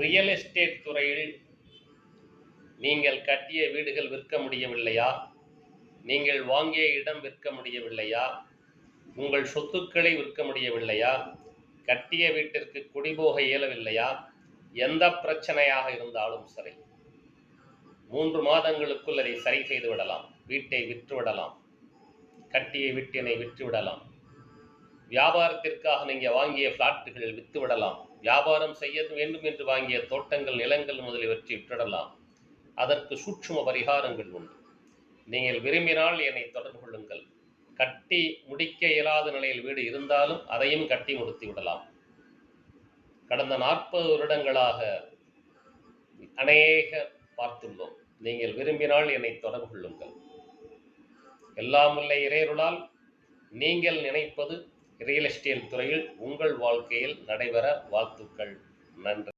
Real estate துறையில் நீங்கள் கட்டிய வீடுகள் விற்க முடியவில்லையா? நீங்கள் வாங்கிய இடம் விற்க முடியவில்லையா? உங்கள் சொத்துக்களை விற்க முடியவில்லையா? கட்டிய வீட்டிற்கு குடிபோக இயலவில்லையா? எந்த பிரச்சனையாக இருந்தாலும் சரி, 3 மாதங்களுக்குள் அதை சரி செய்து விடலாம். வீட்டை விற்றுவிடலாம், கட்டிய வீட்டினை விற்றுவிடலாம். வியாபாரத்திற்காக நீங்கள் வாங்கிய பிளாட்டுகள் விற்றுவிடலாம். வியாபாரம் செய்ய வேண்டும் என்று வாங்கிய தோட்டங்கள், நிலங்கள் முதலியவற்றை விற்றுவிடலாம். அதற்கு சூட்சும பரிகாரங்கள் உண்டு. நீங்கள் விரும்பினால் என்னை தொடர்பு கொள்ளுங்கள். கட்டி முடிக்க இயலாத நிலையில் வீடு இருந்தாலும் அதையும் கட்டி முடித்து விடலாம். கடந்த 40 வருடங்களாக அநேக பார்த்துள்ளோம். நீங்கள் விரும்பினால் என்னை தொடர்பு கொள்ளுங்கள். எல்லாம் உள்ள இறையருளால் நீங்கள் நினைப்பது ரியல் எஸ்டேட் துறையில் உங்கள் வாழ்க்கையில் நடைபெற வாழ்த்துக்கள். நன்றி.